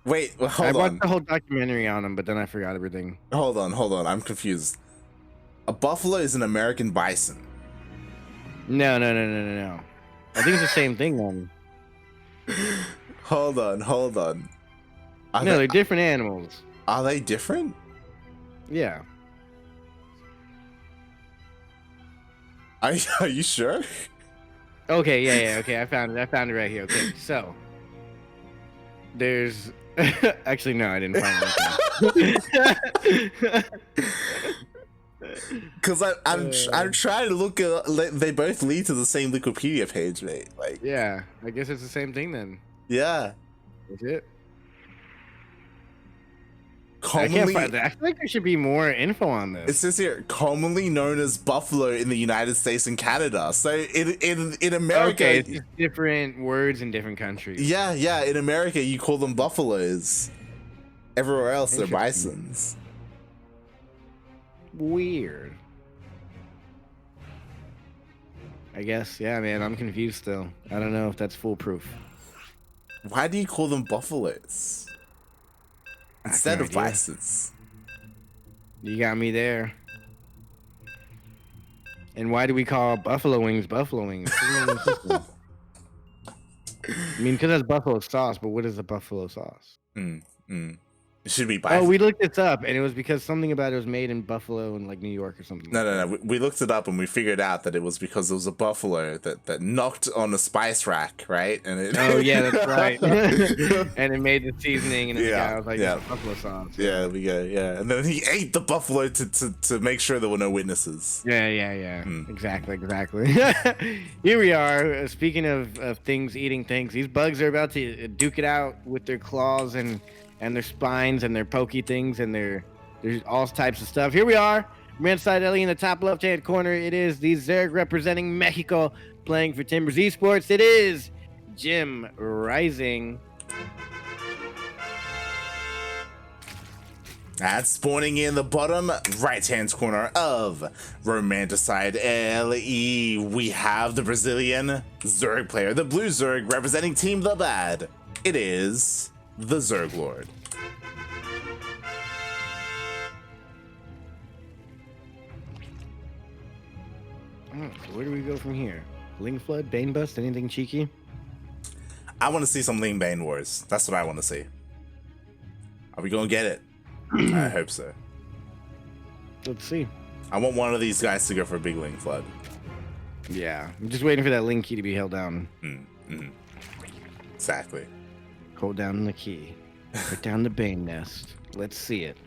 Wait, I hold watched on. the whole documentary on him, but then I forgot everything. Hold on. I'm confused. A buffalo is an American bison. No. I think it's the same thing then. Hold on. No, they're different animals. Are they different? Yeah. Are you sure? Okay, yeah, okay. I found it right here. Okay, so there's actually no, I didn't find anything. Because I'm trying to look at. They both lead to the same Wikipedia page, mate. Like, Yeah, I guess it's the same thing then. yeah. Is it? Commonly, I can't find that. I feel like there should be more info on this. It says here, commonly known as buffalo in the United States and Canada. So in America, Okay, it's just different words in different countries. yeah, in America you call them buffaloes. Everywhere else they're bisons. Weird. I guess, yeah, man. I'm confused still. I don't know if that's foolproof. Why do you call them buffaloes instead of bisons? You got me there. And why do we call buffalo wings buffalo wings? I mean, because that's buffalo sauce, but what is a buffalo sauce? It should be bison. Oh, we looked this up, and it was because something about it was made in Buffalo and like New York or something. No. We looked it up and we figured out that it was because there was a buffalo that knocked on a spice rack, right? And it oh yeah, that's right. And it made the seasoning, and the guy was like, yeah. buffalo sauce. Yeah, we go. Yeah, and then he ate the buffalo to make sure there were no witnesses. Yeah. Exactly. Here we are. Speaking of things eating things, these bugs are about to duke it out with their claws and their spines and their pokey things and there's all types of stuff. Here we are, man side Ellie in the top left-hand corner. It is the Zerg representing Mexico playing for Timbers Esports. It is JimRising. And spawning in the bottom right-hand corner of Romanticide LE, we have the Brazilian Zerg player, the blue Zerg representing Team The Bad. It is TheZergLord. So where do we go from here? Ling Flood, Bane Bust, anything cheeky? I want to see some Ling Bane Wars. That's what I want to see. Are we gonna get it? I hope so. Let's see. I want one of these guys to go for a big Ling Flood. Yeah, I'm just waiting for that Ling key to be held down. Exactly. Hold down the key. Put down the Bane nest. Let's see it.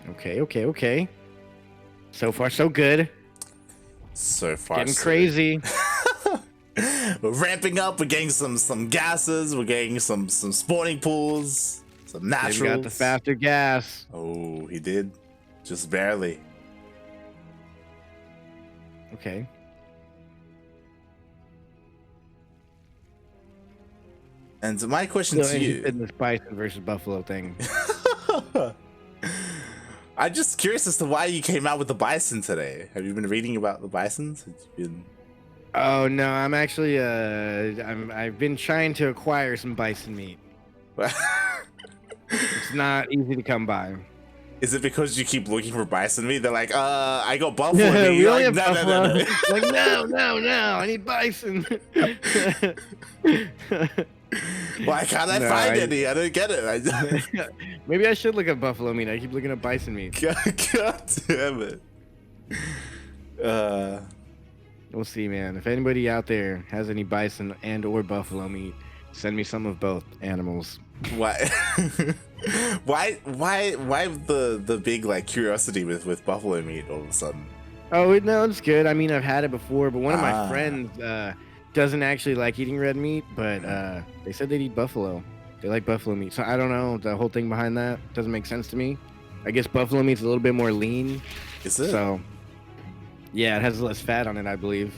Okay. So far, so good. So far, getting crazy. We're ramping up. We're getting some gases. We're getting some spawning pools. Some naturals. Got the faster gas. Oh, he did. Just barely. Okay. And so my question to you, in this bison versus buffalo thing. I'm just curious as to why you came out with the bison today. Have you been reading about the bisons? Oh no, I'm actually I've been trying to acquire some bison meat. It's not easy to come by. Is it because you keep looking for bison meat? They're like, I got buffalo meat. We only have like, buffalo. No. Like, no, I need bison. Why can't I find any? I don't get it. Maybe I should look up buffalo meat. I keep looking up bison meat. God damn it. We'll see, man. If anybody out there has any bison and or buffalo meat, send me some of both animals. Why? why the big like curiosity with buffalo meat all of a sudden? Oh no, it's good. I mean, I've had it before, but one of my friends doesn't actually like eating red meat, but they said they'd eat buffalo. They like buffalo meat, so I don't know. The whole thing behind that doesn't make sense to me. I guess buffalo meat's a little bit more lean. Is it? So yeah, it has less fat on it, I believe.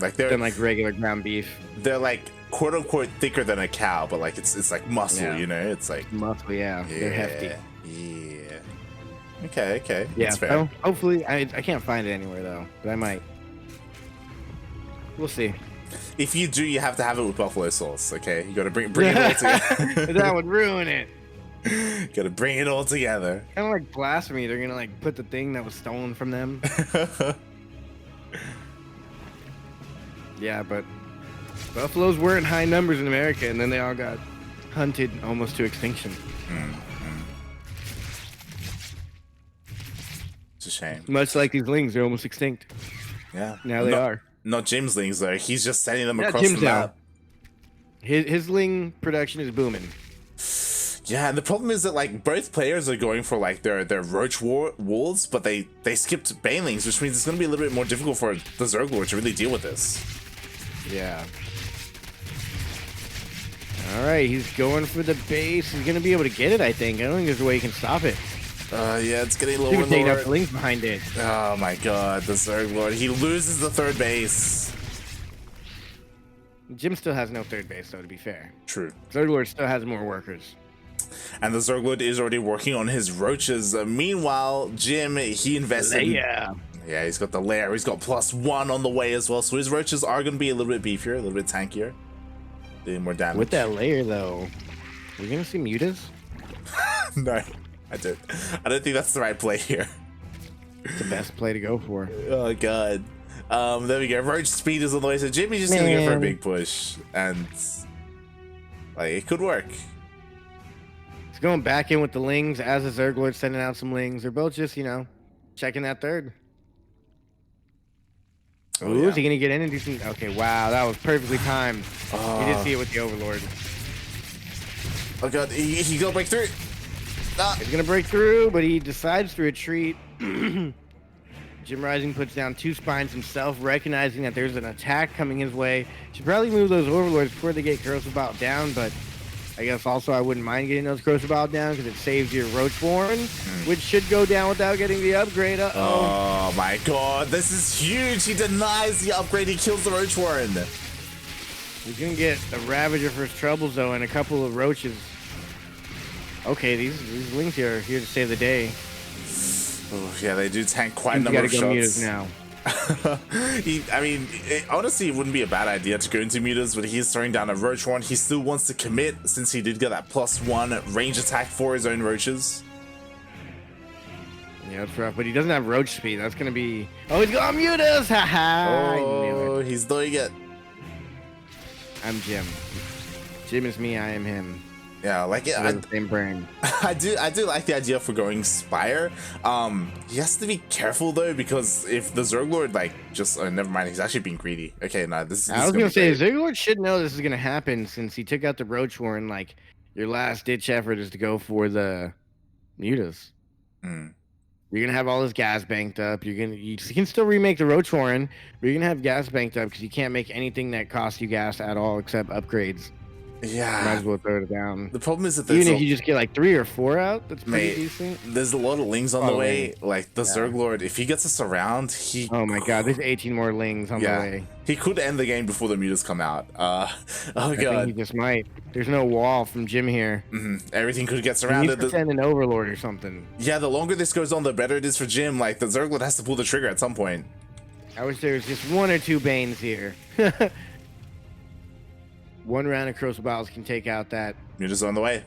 Like they're than like regular ground beef. They're like quote unquote thicker than a cow, but like it's like muscle, you know? It's like muscle, yeah. They're hefty. Yeah. Okay. Yeah. That's fair. So hopefully I can't find it anywhere though, but I might. We'll see. If you do, you have to have it with buffalo sauce. Okay, you gotta bring it all together. That would ruin it. Gotta bring it all together. Kind of like blasphemy. They're gonna like put the thing that was stolen from them. Yeah, but buffaloes were in high numbers in America, and then they all got hunted almost to extinction. It's a shame. Much like these lings, they're almost extinct. Yeah. Now they are. Not Jim's lings though. He's just sending them Yeah, across Jim's the out. map. His ling production is booming. Yeah, and the problem is that like both players are going for like their roach walls, but they skipped banelings, which means it's going to be a little bit more difficult for the ZergLord to really deal with this. Yeah. All right, he's going for the base. He's going to be able to get it, I think. I don't think there's a way he can stop it. Yeah, it's getting lower He's and taking lower. out the lings behind it. Oh my god, the ZergLord. He loses the third base. Jim still has no third base, though, to be fair. True. ZergLord still has more workers. And the ZergLord is already working on his roaches. Meanwhile, Jim, he invested. Yeah. Yeah, he's got the lair. He's got +1 on the way as well. So his roaches are going to be a little bit beefier, a little bit tankier. Doing more damage. With that layer, though, we're going to see mutas? No, I don't think that's the right play here. It's the best play to go for. Oh, God. There we go. Roach speed is on the way. So Jimmy's just going to go for a big push. And, like, it could work. He's going back in with the lings as the ZergLord sending out some lings. They're both just, you know, checking that third. Oh, Ooh, yeah. is he gonna get in and do some? Okay, wow, that was perfectly timed. You did see it with the Overlord. Oh god, he gonna break through. Ah. He's gonna break through, but he decides to retreat. JimRising puts down 2 spines himself, recognizing that there's an attack coming his way. Should probably move those Overlords before they get Corrosive down, but I guess also I wouldn't mind getting those Corrosive down because it saves your Roachborn, which should go down without getting the upgrade. Oh my god, this is huge. He denies the upgrade. He kills the Roachborn. He's gonna get a Ravager for his troubles though, and a couple of Roaches. Okay, these lings here are here to save the day. Oh yeah, they do tank quite a He's number gotta of go shots. mutas now. I mean, honestly, it wouldn't be a bad idea to go into mutas, but he's throwing down a roach one. He still wants to commit since he did get that +1 range attack for his own roaches. Yeah, that's rough, but he doesn't have roach speed. That's gonna be. Oh, he's going mutas! Haha! I knew Oh, it. he's doing it. I'm Jim. Jim is me. I am him. Yeah, like it. We have the same brain. I do like the idea for going Spire. He has to be careful though, because if the ZergLord like just never mind, he's actually being greedy. Okay, no, this I is was gonna say ZergLord should know this is gonna happen since he took out the Roach Warren. Like your last ditch effort is to go for the mutas. You're gonna have all this gas banked up. You can still remake the Roach Warren, but you're gonna have gas banked up because you can't make anything that costs you gas at all except upgrades. Yeah, Might as well throw it down. the problem is that Even if you just get like 3 or 4 out, that's pretty Mate, decent. there's a lot of lings on the Oh, way. lings. Like the Yeah. ZergLord, if he gets us around, he Oh my god, there's 18 more lings on the way. he could end the game before the mutas come out. Oh I think god, he just might. There's no wall from Jim here. everything could get He surrounded. needs to send an Overlord or something. Yeah, the longer this goes on, the better it is for Jim. Like the ZergLord has to pull the trigger at some point. I wish there was just 1 or 2 Banes here. 1 round of Crossbows can take out that. Mutas on the way.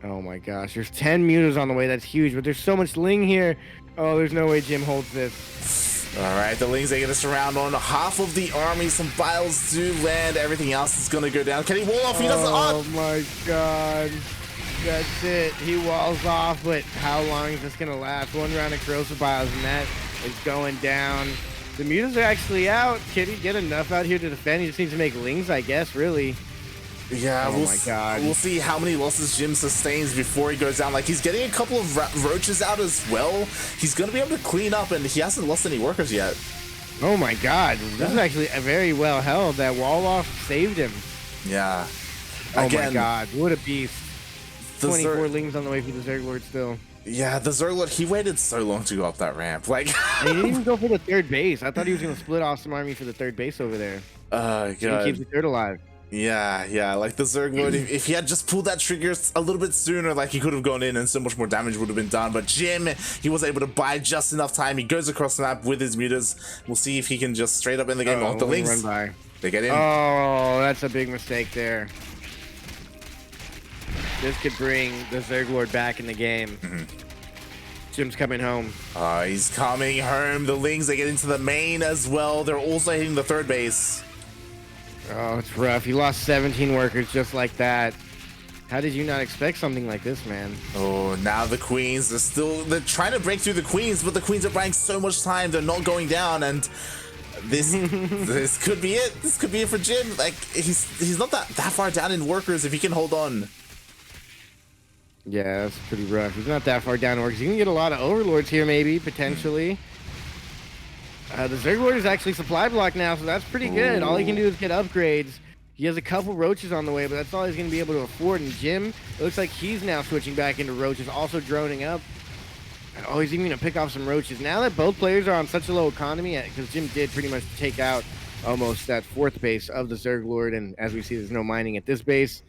Oh my gosh, there's 10 mutas on the way. That's huge, but there's so much ling here. Oh, there's no way Jim holds this. All right, the lings are gonna surround on half of the army. Some biles do land. Everything else is gonna go down. Can he wall off? He doesn't. Oh my god. That's it. He walls off, but how long is this gonna last? 1 round of corrosive biles, and that is going down. The mutas are actually out. Can he get enough out here to defend? He just needs to make lings, I guess, really. Yeah, Oh my god. We'll see how many losses Jim sustains before he goes down. Like, he's getting a couple of roaches out as well. He's going to be able to clean up, and he hasn't lost any workers yet. Oh my god. This is actually a very well held. That wall off saved him. Yeah. Oh Again, my god. What a beast. the 24 lings on the way for the ZergLord still. Yeah, the ZergLord, he waited so long to go up that ramp. Like, And he didn't even go for the third base. I thought he was going to split off some army for the third base over there. God. He keeps the third alive. Yeah, like the ZergLord, if he had just pulled that trigger a little bit sooner, like he could have gone in and so much more damage would have been done. But Jim, he was able to buy just enough time. He goes across the map with his mutas. We'll see if he can just straight up in the game. Oh, the links. Run by. They get in. Oh, that's a big mistake there. This could bring the ZergLord back in the game. Jim's coming home. He's coming home. The Lings, they get into the main as well. They're also hitting the third base. Oh, it's rough. He lost 17 workers just like that. How did you not expect something like this, man? Oh, now the Queens, they're trying to break through the Queens, but the Queens are buying so much time. They're not going down, and this could be it. This could be it for Jim. Like, he's not that far down in workers if he can hold on. Yeah, that's pretty rough. He's not that far down in workers. You can get a lot of overlords here, maybe, potentially. The ZergLord is actually supply block now, so that's pretty good. All he can do is get upgrades. He has a couple roaches on the way, but that's all he's going to be able to afford. And Jim, it looks like he's now switching back into roaches, also droning up. Oh, he's even going to pick off some roaches. Now that both players are on such a low economy, because Jim did pretty much take out almost that fourth base of the ZergLord, and as we see, there's no mining at this base.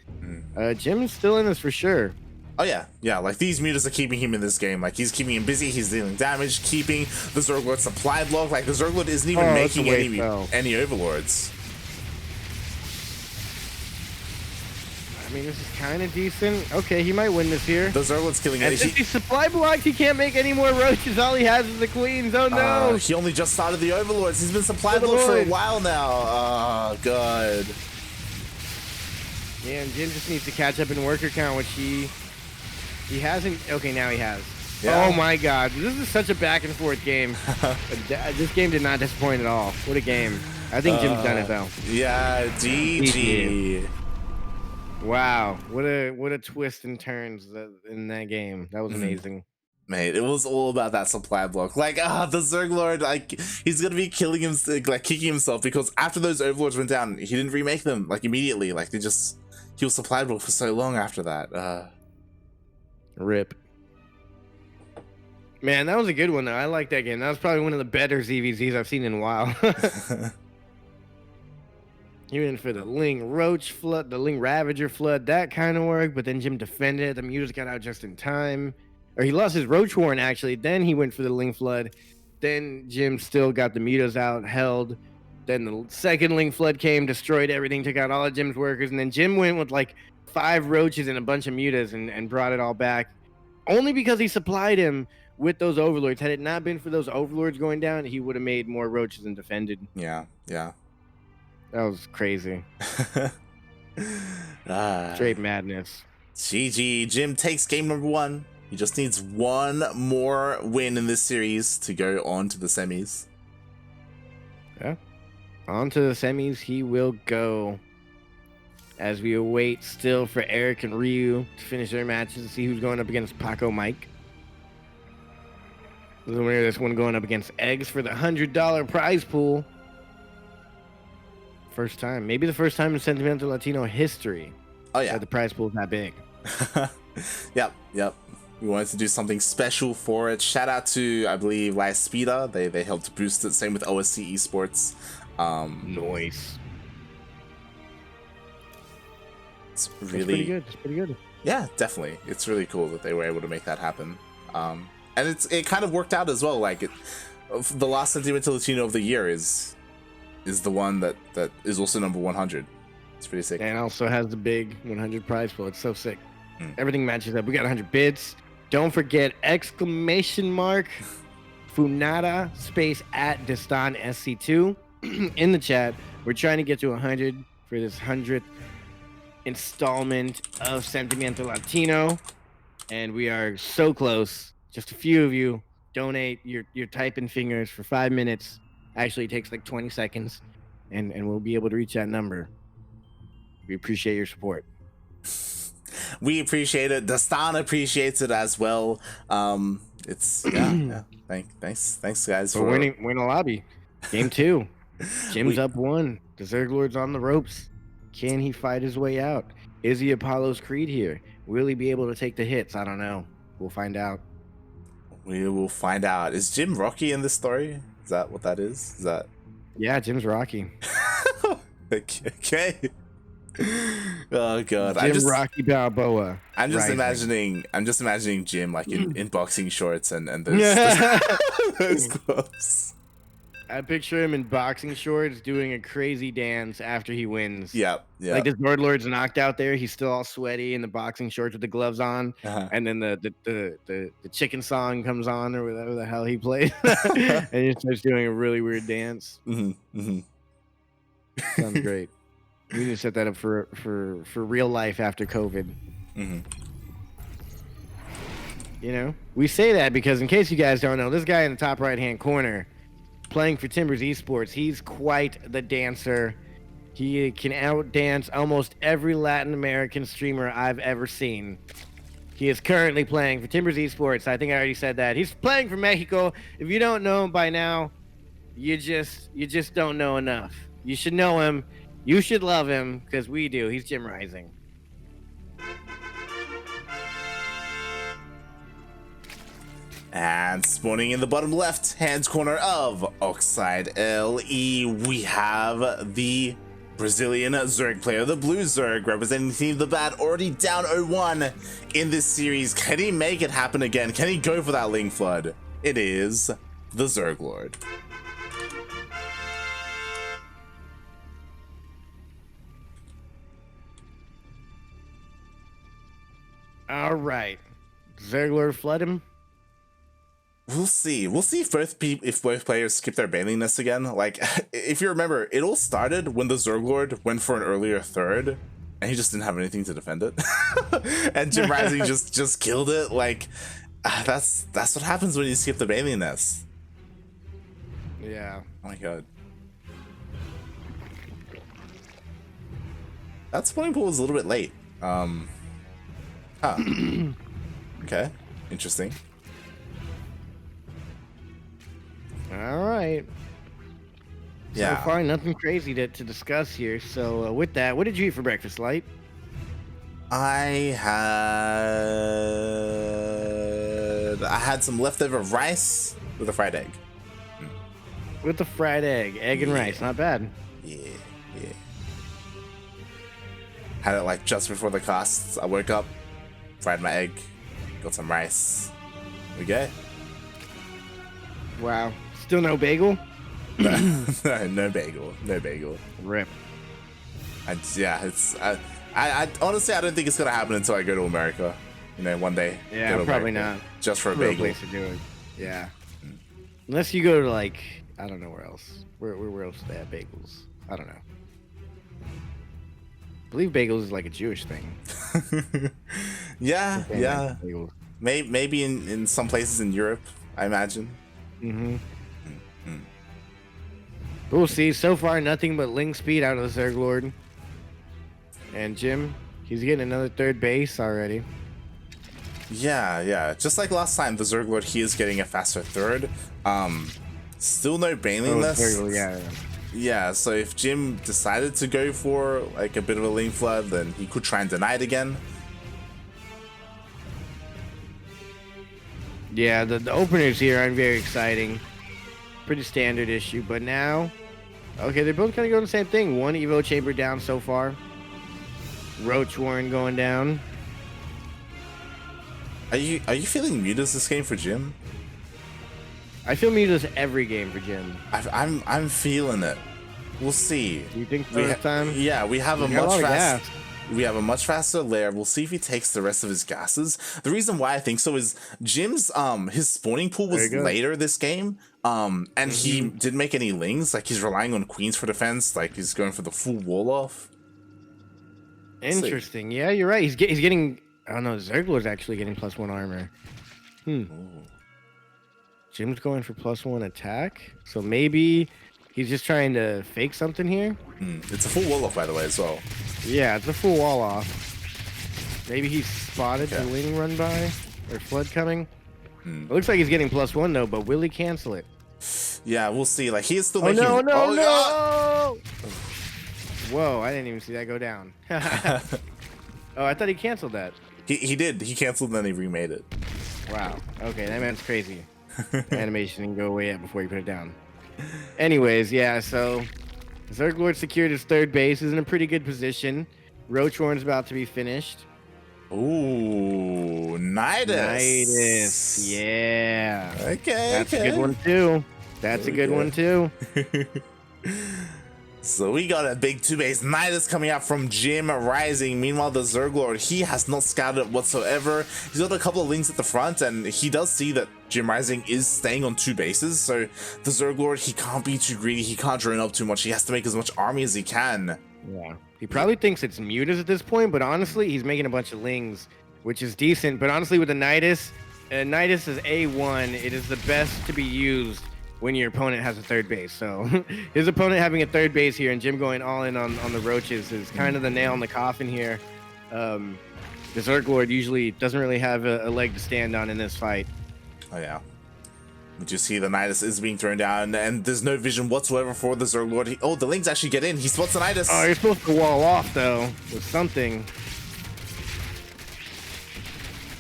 Jim is still in this for sure. Oh yeah, like these mutas are keeping him in this game. Like he's keeping him busy, he's dealing damage, keeping the ZergLord supply block. Like the ZergLord isn't even making any overlords. I mean, this is kind of decent. Okay, he might win this here. The ZergLord's killing it. If he's supply blocked, he can't make any more roaches. All he has is the Queens. Oh no! He only just started the overlords. He's been supply blocked for a while now. Oh god. Yeah, and Jim just needs to catch up in worker count, which he hasn't. Okay, now he has. Yeah. Oh my god, this is such a back and forth game. This game did not disappoint at all. What a game. I think Jim's done it though. Yeah, GG. Wow, what a twist and turns in that game. That was amazing. Mate, it was all about that supply block. Like, the ZergLord, like, he's gonna be killing him, like, kicking himself, because after those overlords went down, he didn't remake them, like, immediately. Like, he was supply block for so long after that. Rip. Man, that was a good one, though. I like that game. That was probably one of the better ZvZs I've seen in a while. He went for the Ling Roach flood, the Ling Ravager flood, that kind of work, but then Jim defended. The mutas got out just in time. Or he lost his Roach Warren, actually. Then he went for the Ling flood. Then Jim still got the mutas out, held. Then the second Ling flood came, destroyed everything, took out all of Jim's workers. And then Jim went with like 5 roaches and a bunch of mutas and brought it all back. Only because he supplied him with those overlords. Had it not been for those overlords going down, he would have made more roaches and defended. Yeah. That was crazy. Straight madness. GG. Jim takes game number 1. He just needs one more win in this series to go on to the semis. Yeah. On to the semis he will go. As we await still for Eric and Ryu to finish their matches and see who's going up against Paco Mike. The winner of this one going up against Eggs for the $100 prize pool. First time. Maybe the first time in Sentimiento Latino history. Oh, yeah. That the prize pool is that big. Yep. We wanted to do something special for it. Shout out to, I believe, La Espida. They helped boost it. Same with OSC Esports. Nice. It's really good. It's pretty good. Yeah, definitely. It's really cool that they were able to make that happen. And it kind of worked out as well. Like the last Sentimiento Latino of the year is the one that is also number 100. It's pretty sick. And also has the big 100 prize pool. It's so sick. Everything matches up. We got 100 bits. Don't forget !Funada space at Destan SC2 in the chat. We're trying to get to 100 for this 100th installment of Sentimiento Latino, and we are so close. Just a few of you donate your typing fingers for 5 minutes. Actually, it takes like 20 seconds, and we'll be able to reach that number. We appreciate your support. We appreciate it. Dastan appreciates it as well. It's yeah. Thanks guys for winning a lobby. Game 2. Jim's up 1. The ZergLord's on the ropes. Can he fight his way out? Is he Apollo's Creed here? Will he be able to take the hits? I don't know. We'll find out. We will find out. Is Jim Rocky in this story? Is that what that is? Is that? Yeah, Jim's Rocky. Okay. Oh god, Jim Rocky Balboa. I'm just imagining Jim like in boxing shorts and those gloves. I picture him in boxing shorts doing a crazy dance after he wins. Yeah. Like the ZvZ knocked out there, he's still all sweaty in the boxing shorts with the gloves on, and then the chicken song comes on or whatever the hell he played, and he starts doing a really weird dance. Sounds great. We need to set that up for real life after COVID. You know, we say that because in case you guys don't know, this guy in the top right hand corner, playing for Timbers Esports, he's quite the dancer. He can outdance almost every Latin American streamer I've ever seen. He is currently playing for Timbers Esports. I think I already said that. He's playing for Mexico. If you don't know him by now, you just don't know enough. You should know him. You should love him because we do. He's JimRising. And spawning in the bottom left-hand corner of Oxide LE, we have the Brazilian Zerg player, the Blue Zerg, representing Team The Bad, already down 0-1 in this series. Can he make it happen again? Can he go for that Ling Flood? It is TheZergLord. All right. ZergLord flood him. We'll see. We'll see if both players skip their Baneling Nest again. Like, if you remember, it all started when the ZergLord went for an earlier third, and he just didn't have anything to defend it. And JimRising just killed it. Like, that's what happens when you skip the Baneling Nest. Yeah. Oh my god. That spawning pool was a little bit late. Okay. Interesting. All right. Yeah. So far, nothing crazy to discuss here. So with that, what did you eat for breakfast, Light? I had some leftover rice with a fried egg. With the fried egg and rice, not bad. Yeah. Had it like just before the casts. I woke up, fried my egg, got some rice. We go. Wow. Still no bagel? No bagel. Rip. I honestly, I don't think it's gonna happen until I go to America. You know, one day. Yeah, probably not. Just for a Real bagel. place to do it. Yeah. Unless you go to like, I don't know where else. Where else do they have bagels? I don't know. I believe bagels is like a Jewish thing. Yeah. Bagels. Maybe in some places in Europe, I imagine. But we'll see. So far, nothing but Ling speed out of the ZergLord. And Jim, he's getting another third base already. Yeah. Just like last time, the ZergLord, he is getting a faster third. Still no Baneling Nest. Yeah, so if Jim decided to go for like a bit of a Ling Flood, then he could try and deny it again. Yeah, the openers here aren't very exciting. Pretty standard issue, but now, okay, they're both kind of going the same thing. One Evo Chamber down so far. Roach Warren going down. Are you feeling muted this game for Jim? I feel muted every game for Jim. I'm feeling it. We'll see. Do you think so this time? Yeah, we have we have a much faster lair. We'll see if he takes the rest of his gases. The reason why I think so is Jim's his spawning pool was later this game. And he didn't make any lings. Like, he's relying on queens for defense. Like, he's going for the full wall off. Interesting. Yeah, you're right. He's getting. I don't know. ZergLord's actually getting +1 armor. Jim's going for +1 attack. So maybe he's just trying to fake something here. It's a full wall off, by the way, as well. Yeah, it's a full wall off. Maybe he spotted the Ling run by or flood coming. It looks like he's getting +1 though, but will he cancel it? Yeah, we'll see. Like, he is still making. No! Whoa! I didn't even see that go down. Oh, I thought he canceled that. He did. He canceled and then he remade it. Wow. Okay, that man's crazy. Animation didn't go away yet before he put it down. Anyways, yeah. So ZergLord secured his third base. He's in a pretty good position. Roach Horn's about to be finished. Ooh, Nidus. Yeah. Okay, That's a good one too. That's a good one too. So we got a big 2-base Nidus coming out from JimRising. Meanwhile, the ZergLord, he has not scouted it whatsoever. He's got a couple of links at the front, and he does see that JimRising is staying on 2 bases. So the ZergLord, he can't be too greedy. He can't drone up too much. He has to make as much army as he can. Yeah. He probably thinks it's mutas at this point, but honestly, he's making a bunch of lings, which is decent. But honestly, with the Nidus, Nidus is A1. It is the best to be used when your opponent has a 3rd base. So his opponent having a 3rd base here and Jim going all in on the roaches is kind of the nail in the coffin here. The ZergLord usually doesn't really have a leg to stand on in this fight. Oh yeah. But you see the Nidus is being thrown down, and there's no vision whatsoever for the ZergLord. Oh, the Lings actually get in. He spots the Nidus. Oh, you're supposed to wall off, though, with something.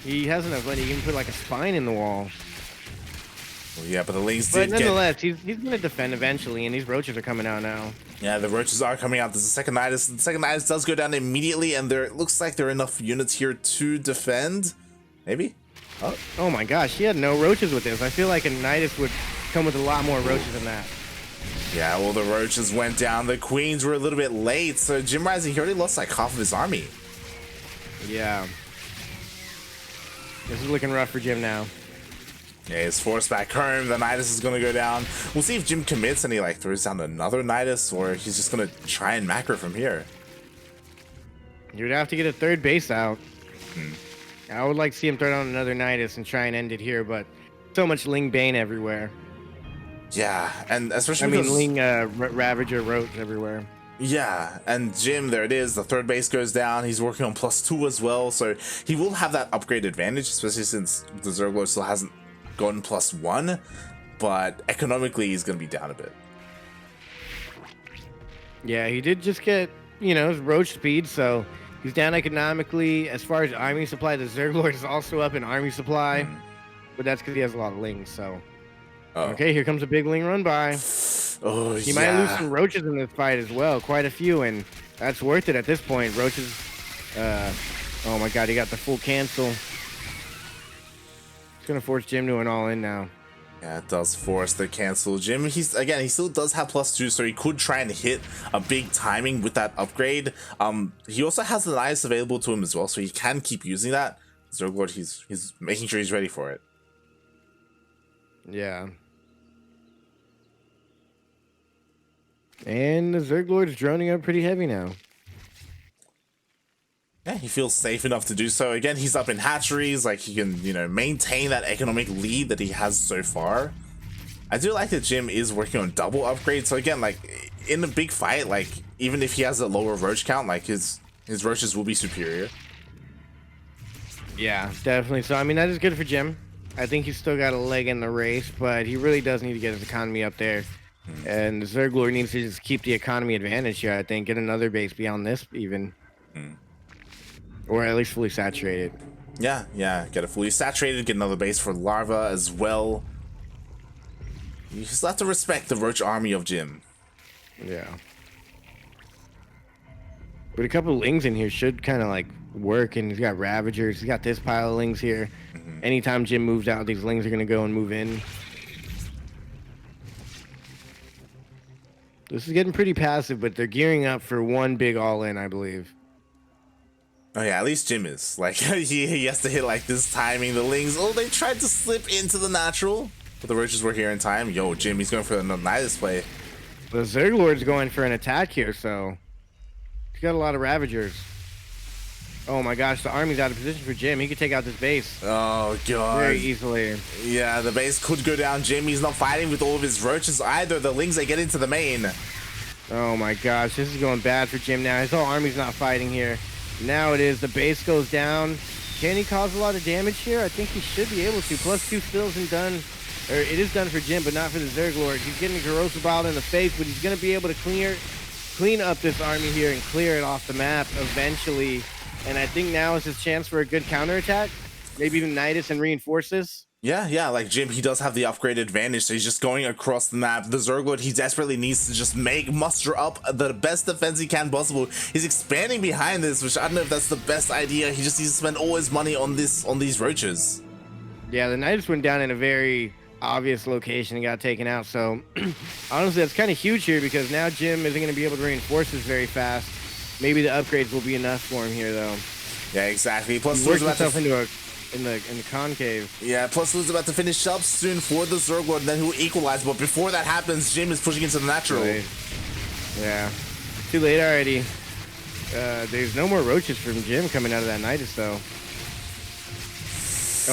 He has enough money. He can put, like, a spine in the wall. Well, yeah, but the Lings But did nonetheless, he's going to defend eventually, and these roaches are coming out now. Yeah, the roaches are coming out. There's a second Nidus. The second Nidus does go down immediately, and there it looks like there are enough units here to defend. Maybe? Oh my gosh, he had no roaches with this. I feel like a Nidus would come with a lot more roaches than that. Yeah, well, the roaches went down. The queens were a little bit late, so JimRising, he already lost like half of his army. Yeah. This is looking rough for Jim now. Yeah, he's forced back home. The Nidus is going to go down. We'll see if Jim commits and he like throws down another Nidus, or he's just going to try and macro from here. You'd have to get a 3rd base out. I would like to see him throw down another Nidus and try and end it here, but so much Ling Bane everywhere. Yeah, and especially because Ling Ravager Roach everywhere. Yeah, and Jim, there it is. The 3rd base goes down. He's working on +2 as well, so he will have that upgrade advantage, especially since the ZergLord still hasn't gotten +1, but economically he's going to be down a bit. Yeah, he did just get, his roach speed, so he's down economically. As far as army supply, the ZergLord is also up in army supply, but that's because he has a lot of lings, so. Okay, here comes a big ling run by. Oh, he might lose some roaches in this fight as well, quite a few, and that's worth it at this point. Roaches, oh my god, he got the full cancel. It's gonna force Jim to an all-in now. Yeah, it does force the cancel. Jim, he still does have +2, so he could try and hit a big timing with that upgrade. He also has the Nidus available to him as well, so he can keep using that. ZergLord, he's making sure he's ready for it. Yeah. And the ZergLord's droning up pretty heavy now. Yeah, he feels safe enough to do so. Again, he's up in hatcheries, like he can, maintain that economic lead that he has so far. I do like that Jim is working on double upgrades. So again, like in a big fight, like even if he has a lower roach count, like his roaches will be superior. Yeah, definitely. So I mean, that is good for Jim. I think he's still got a leg in the race, but he really does need to get his economy up there. And the ZergLord needs to just keep the economy advantage here, I think. Get another base beyond this, even. Or at least fully saturated. Yeah, get it fully saturated, get another base for Larva as well. You just have to respect the roach army of Jim. Yeah. But a couple of lings in here should kind of like work, and he's got Ravagers. He's got this pile of lings here. Anytime Jim moves out, these lings are going to go and move in. This is getting pretty passive, but they're gearing up for one big all-in, I believe. Oh yeah, at least Jim is. Like, he has to hit like this timing. The lings, they tried to slip into the natural, but the roaches were here in time. Yo, Jim, he's going for another Nidus play. The ZergLord's going for an attack here, so he's got a lot of Ravagers. Oh my gosh, the army's out of position for Jim. He could take out this base. Oh god. Very easily. Yeah, the base could go down. Jim, he's not fighting with all of his roaches either. The lings, they get into the main. Oh my gosh, this is going bad for Jim now. His whole army's not fighting here. Now it is. The base goes down. Can he cause a lot of damage here? I think he should be able to. +2 still isn't done. Or it is done for Jim, but not for the ZergLord. He's getting a corrosive bile in the face, but he's going to be able to clean up this army here and clear it off the map eventually. And I think now is his chance for a good counterattack. Maybe even Nidus and reinforce this. Yeah, like Jim, he does have the upgrade advantage, so he's just going across the map. The ZergLord, he desperately needs to just muster up the best defense he can possible. He's expanding behind this, which I don't know if that's the best idea. He just needs to spend all his money on these roaches. Yeah, the knight just went down in a very obvious location and got taken out. So honestly, that's kind of huge here because now Jim isn't going to be able to reinforce this very fast. Maybe the upgrades will be enough for him here, though. Yeah, exactly. Plus, he worked himself into a in the concave. Yeah, plus Lou's about to finish up soon for the ZergLord, and then he'll equalize. But before that happens, Jim is pushing into the natural. Yeah, too late already. There's no more roaches from Jim coming out of that Nidus, though.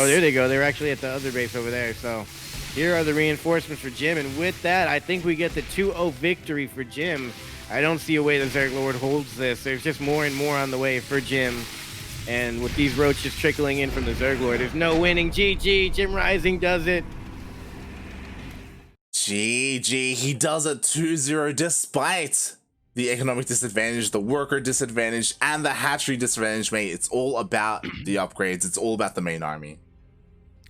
Oh, there they go. They're actually at the other base over there. So here are the reinforcements for Jim, and with that, I think we get the 2-0 victory for Jim. I don't see a way the ZergLord holds this. There's just more and more on the way for Jim. And with these roaches trickling in from the ZergLord, there's no winning. GG, JimRising does it. GG, he does it 2-0 despite the economic disadvantage, the worker disadvantage, and the hatchery disadvantage, mate. It's all about the upgrades. It's all about the main army.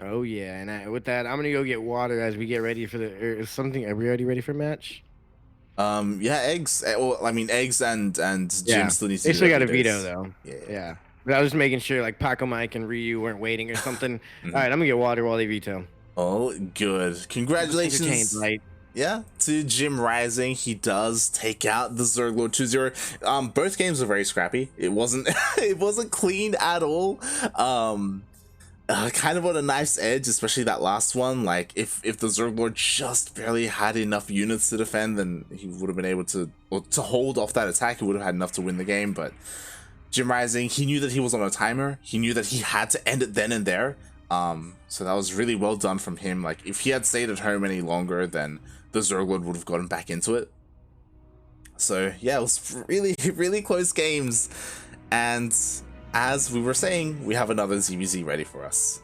Oh, yeah. And with that, I'm going to go get water as we get ready for the... Are we already ready for match? Yeah, eggs. Well, I mean, eggs and Jim still needs to... They still got a veto, though. Yeah. But I was just making sure like Paco Mike and Ryu weren't waiting or something. All right, I'm gonna get water while they veto. Oh, good. Congratulations. Right? Yeah, to JimRising. He does take out the ZergLord 2-0. Both games were very scrappy. It wasn't it wasn't clean at all. Kind of on a knife's edge, especially that last one. Like if the ZergLord just barely had enough units to defend, then he would have been able to hold off that attack. He would have had enough to win the game, but JimRising, he knew that he was on a timer. He knew that he had to end it then and there. So that was really well done from him. Like, if he had stayed at home any longer, then the ZergLord would have gotten back into it. So, yeah, it was really, really close games. And as we were saying, we have another ZvZ ready for us.